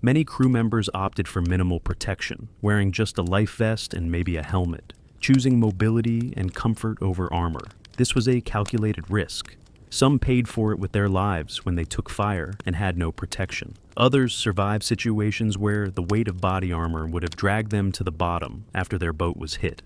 Many crew members opted for minimal protection, wearing just a life vest and maybe a helmet, choosing mobility and comfort over armor. This was a calculated risk. Some paid for it with their lives when they took fire and had no protection. Others survived situations where the weight of body armor would have dragged them to the bottom after their boat was hit.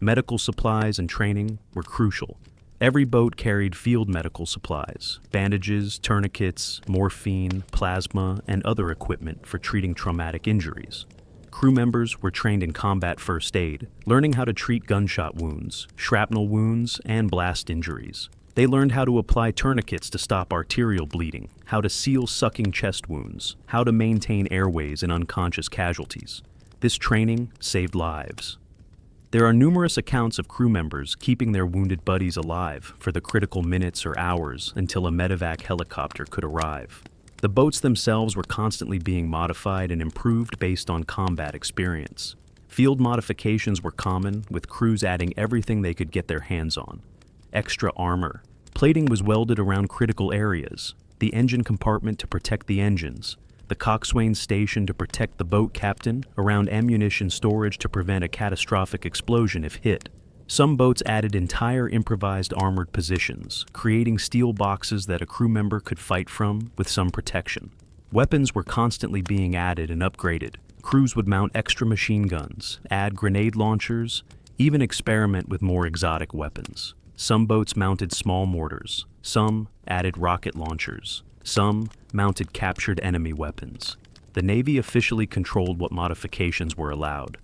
Medical supplies and training were crucial. Every boat carried field medical supplies, bandages, tourniquets, morphine, plasma, and other equipment for treating traumatic injuries. Crew members were trained in combat first aid, learning how to treat gunshot wounds, shrapnel wounds, and blast injuries. They learned how to apply tourniquets to stop arterial bleeding, how to seal sucking chest wounds, how to maintain airways in unconscious casualties. This training saved lives. There are numerous accounts of crew members keeping their wounded buddies alive for the critical minutes or hours until a medevac helicopter could arrive. The boats themselves were constantly being modified and improved based on combat experience. Field modifications were common, with crews adding everything they could get their hands on. Extra armor. Plating was welded around critical areas, the engine compartment to protect the engines, the coxswain station to protect the boat captain, around ammunition storage to prevent a catastrophic explosion if hit. Some boats added entire improvised armored positions, creating steel boxes that a crew member could fight from with some protection. Weapons were constantly being added and upgraded. Crews would mount extra machine guns, add grenade launchers, even experiment with more exotic weapons. Some boats mounted small mortars, some added rocket launchers, some mounted captured enemy weapons. The Navy officially controlled what modifications were allowed.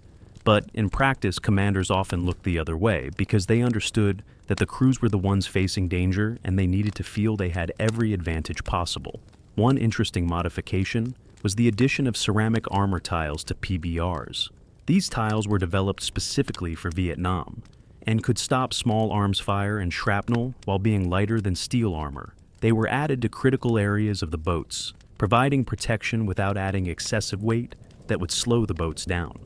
But in practice, commanders often looked the other way because they understood that the crews were the ones facing danger and they needed to feel they had every advantage possible. One interesting modification was the addition of ceramic armor tiles to PBRs. These tiles were developed specifically for Vietnam and could stop small arms fire and shrapnel while being lighter than steel armor. They were added to critical areas of the boats, providing protection without adding excessive weight that would slow the boats down.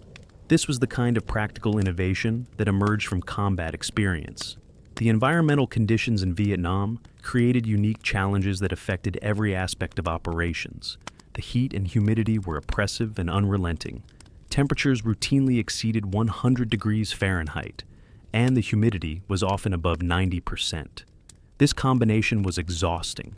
This was the kind of practical innovation that emerged from combat experience. The environmental conditions in Vietnam created unique challenges that affected every aspect of operations. The heat and humidity were oppressive and unrelenting. Temperatures routinely exceeded 100 degrees Fahrenheit, and the humidity was often above 90%. This combination was exhausting.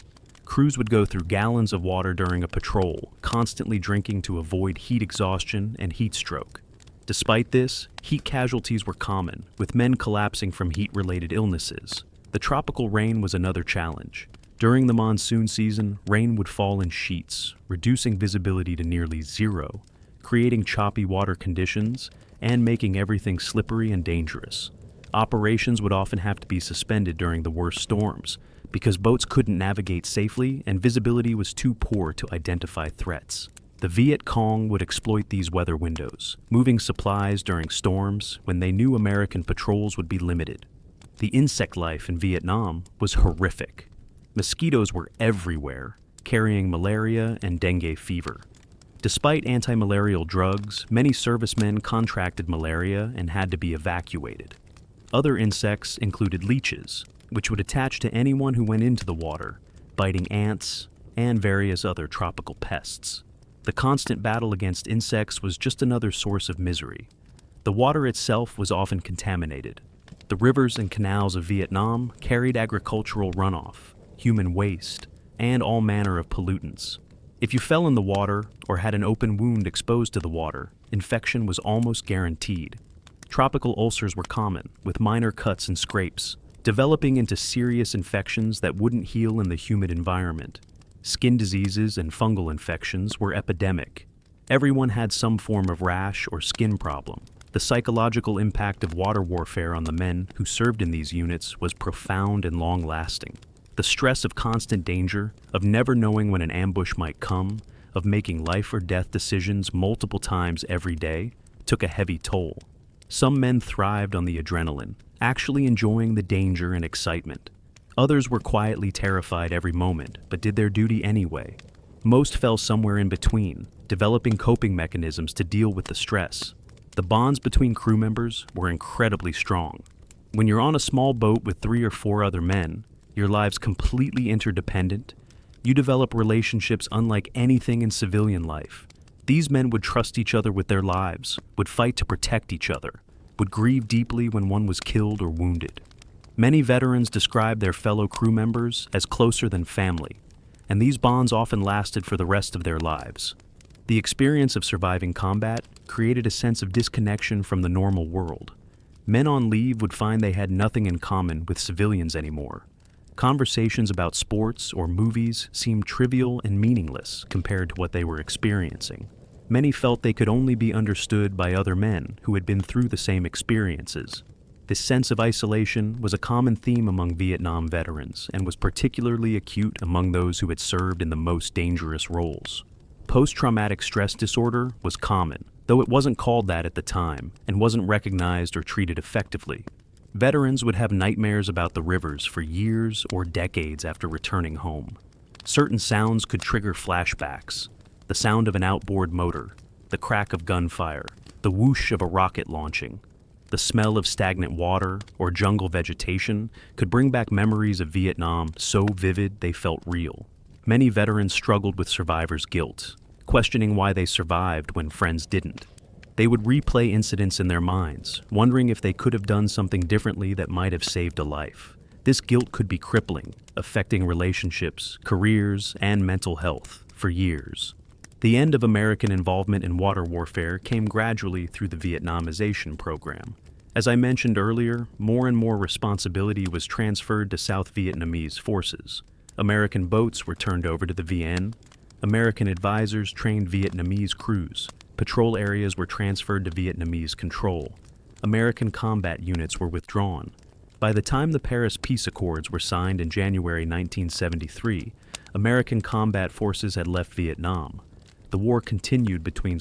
Crews would go through gallons of water during a patrol, constantly drinking to avoid heat exhaustion and heat stroke. Despite this, heat casualties were common, with men collapsing from heat-related illnesses. The tropical rain was another challenge. During the monsoon season, rain would fall in sheets, reducing visibility to nearly zero, creating choppy water conditions and making everything slippery and dangerous. Operations would often have to be suspended during the worst storms because boats couldn't navigate safely and visibility was too poor to identify threats. The Viet Cong would exploit these weather windows, moving supplies during storms when they knew American patrols would be limited. The insect life in Vietnam was horrific. Mosquitoes were everywhere, carrying malaria and dengue fever. Despite anti-malarial drugs, many servicemen contracted malaria and had to be evacuated. Other insects included leeches, which would attach to anyone who went into the water, biting ants and various other tropical pests. The constant battle against insects was just another source of misery. The water itself was often contaminated. The rivers and canals of Vietnam carried agricultural runoff, human waste, and all manner of pollutants. If you fell in the water or had an open wound exposed to the water, infection was almost guaranteed. Tropical ulcers were common, with minor cuts and scrapes, developing into serious infections that wouldn't heal in the humid environment. Skin diseases and fungal infections were epidemic. Everyone had some form of rash or skin problem. The psychological impact of water warfare on the men who served in these units was profound and long-lasting. The stress of constant danger, of never knowing when an ambush might come, of making life or death decisions multiple times every day, took a heavy toll. Some men thrived on the adrenaline, actually enjoying the danger and excitement. Others were quietly terrified every moment, but did their duty anyway. Most fell somewhere in between, developing coping mechanisms to deal with the stress. The bonds between crew members were incredibly strong. When you're on a small boat with 3 or 4 other men, your lives completely interdependent, you develop relationships unlike anything in civilian life. These men would trust each other with their lives, would fight to protect each other, would grieve deeply when one was killed or wounded. Many veterans described their fellow crew members as closer than family, and these bonds often lasted for the rest of their lives. The experience of surviving combat created a sense of disconnection from the normal world. Men on leave would find they had nothing in common with civilians anymore. Conversations about sports or movies seemed trivial and meaningless compared to what they were experiencing. Many felt they could only be understood by other men who had been through the same experiences. This sense of isolation was a common theme among Vietnam veterans and was particularly acute among those who had served in the most dangerous roles. Post-traumatic stress disorder was common, though it wasn't called that at the time and wasn't recognized or treated effectively. Veterans would have nightmares about the rivers for years or decades after returning home. Certain sounds could trigger flashbacks: the sound of an outboard motor, the crack of gunfire, the whoosh of a rocket launching. The smell of stagnant water or jungle vegetation could bring back memories of Vietnam so vivid they felt real. Many veterans struggled with survivor's guilt, questioning why they survived when friends didn't. They would replay incidents in their minds, wondering if they could have done something differently that might have saved a life. This guilt could be crippling, affecting relationships, careers, and mental health for years. The end of American involvement in water warfare came gradually through the Vietnamization program. As I mentioned earlier, more and more responsibility was transferred to South Vietnamese forces. American boats were turned over to the VN. American advisors trained Vietnamese crews. Patrol areas were transferred to Vietnamese control. American combat units were withdrawn. By the time the Paris Peace Accords were signed in January 1973, American combat forces had left Vietnam. The war continued between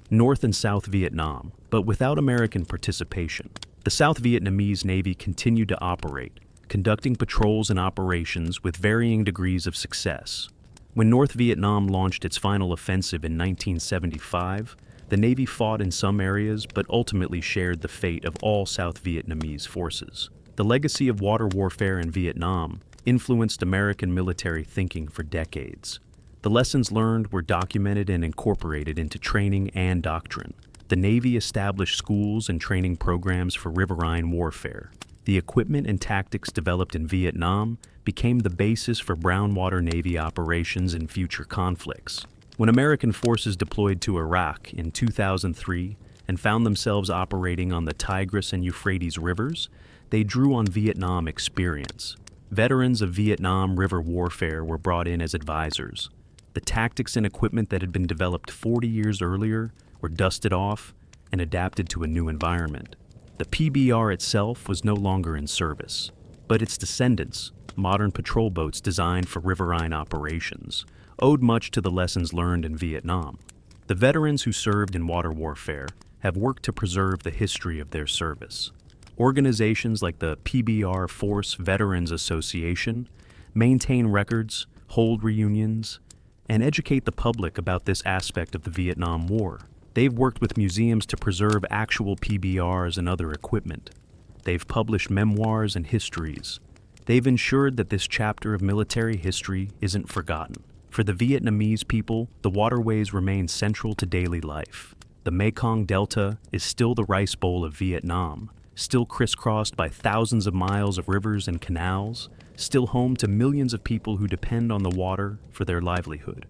North and South Vietnam, but without American participation. The South Vietnamese Navy continued to operate, conducting patrols and operations with varying degrees of success. When North Vietnam launched its final offensive in 1975, the Navy fought in some areas but ultimately shared the fate of all South Vietnamese forces. The legacy of water warfare in Vietnam influenced American military thinking for decades. The lessons learned were documented and incorporated into training and doctrine. The Navy established schools and training programs for riverine warfare. The equipment and tactics developed in Vietnam became the basis for brown water Navy operations in future conflicts. When American forces deployed to Iraq in 2003 and found themselves operating on the Tigris and Euphrates rivers, they drew on Vietnam experience. Veterans of Vietnam river warfare were brought in as advisors. The tactics and equipment that had been developed 40 years earlier were dusted off and adapted to a new environment. The PBR itself was no longer in service, but its descendants, modern patrol boats designed for riverine operations, owed much to the lessons learned in Vietnam. The veterans who served in water warfare have worked to preserve the history of their service. Organizations like the PBR Force Veterans Association maintain records, hold reunions, and educate the public about this aspect of the Vietnam War. They've worked with museums to preserve actual PBRs and other equipment. They've published memoirs and histories. They've ensured that this chapter of military history isn't forgotten. For the Vietnamese people, the waterways remain central to daily life. The Mekong Delta is still the rice bowl of Vietnam, still crisscrossed by thousands of miles of rivers and canals, still home to millions of people who depend on the water for their livelihood.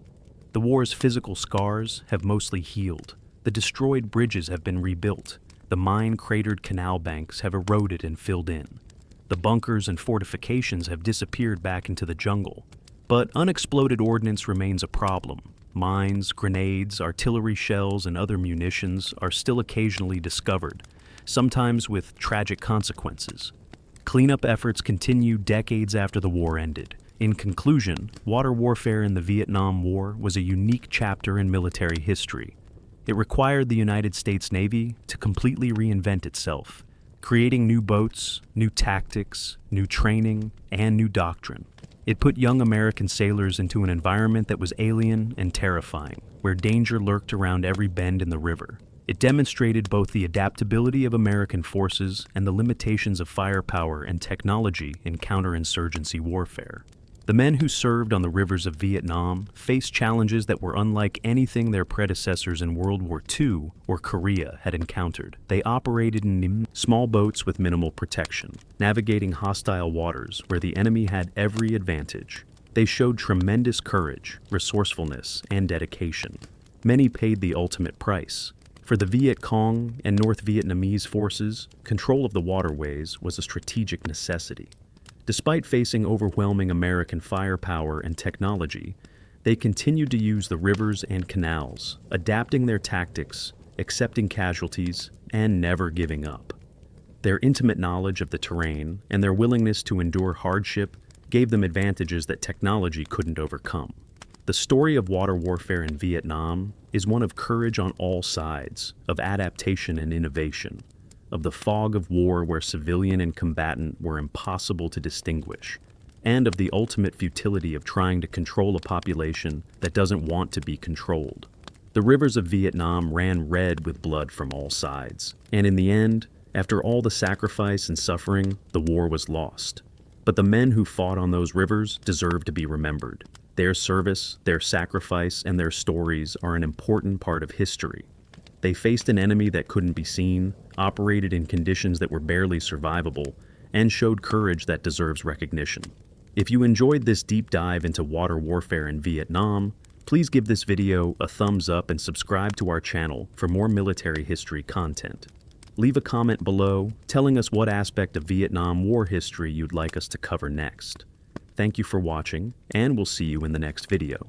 The war's physical scars have mostly healed. The destroyed bridges have been rebuilt. The mine-cratered canal banks have eroded and filled in. The bunkers and fortifications have disappeared back into the jungle. But unexploded ordnance remains a problem. Mines, grenades, artillery shells, and other munitions are still occasionally discovered, sometimes with tragic consequences. Cleanup efforts continue decades after the war ended. In conclusion, water warfare in the Vietnam War was a unique chapter in military history. It required the United States Navy to completely reinvent itself, creating new boats, new tactics, new training, and new doctrine. It put young American sailors into an environment that was alien and terrifying, where danger lurked around every bend in the river. It demonstrated both the adaptability of American forces and the limitations of firepower and technology in counterinsurgency warfare. The men who served on the rivers of Vietnam faced challenges that were unlike anything their predecessors in World War II or Korea had encountered. They operated in small boats with minimal protection, navigating hostile waters where the enemy had every advantage. They showed tremendous courage, resourcefulness, and dedication. Many paid the ultimate price. For the Viet Cong and North Vietnamese forces, control of the waterways was a strategic necessity. Despite facing overwhelming American firepower and technology, they continued to use the rivers and canals, adapting their tactics, accepting casualties, and never giving up. Their intimate knowledge of the terrain and their willingness to endure hardship gave them advantages that technology couldn't overcome. The story of water warfare in Vietnam is one of courage on all sides, of adaptation and innovation, of the fog of war where civilian and combatant were impossible to distinguish, and of the ultimate futility of trying to control a population that doesn't want to be controlled. The rivers of Vietnam ran red with blood from all sides, and in the end, after all the sacrifice and suffering, the war was lost. But the men who fought on those rivers deserve to be remembered. Their service, their sacrifice, and their stories are an important part of history. They faced an enemy that couldn't be seen, operated in conditions that were barely survivable, and showed courage that deserves recognition. If you enjoyed this deep dive into water warfare in Vietnam, please give this video a thumbs up and subscribe to our channel for more military history content. Leave a comment below telling us what aspect of Vietnam War history you'd like us to cover next. Thank you for watching, and we'll see you in the next video.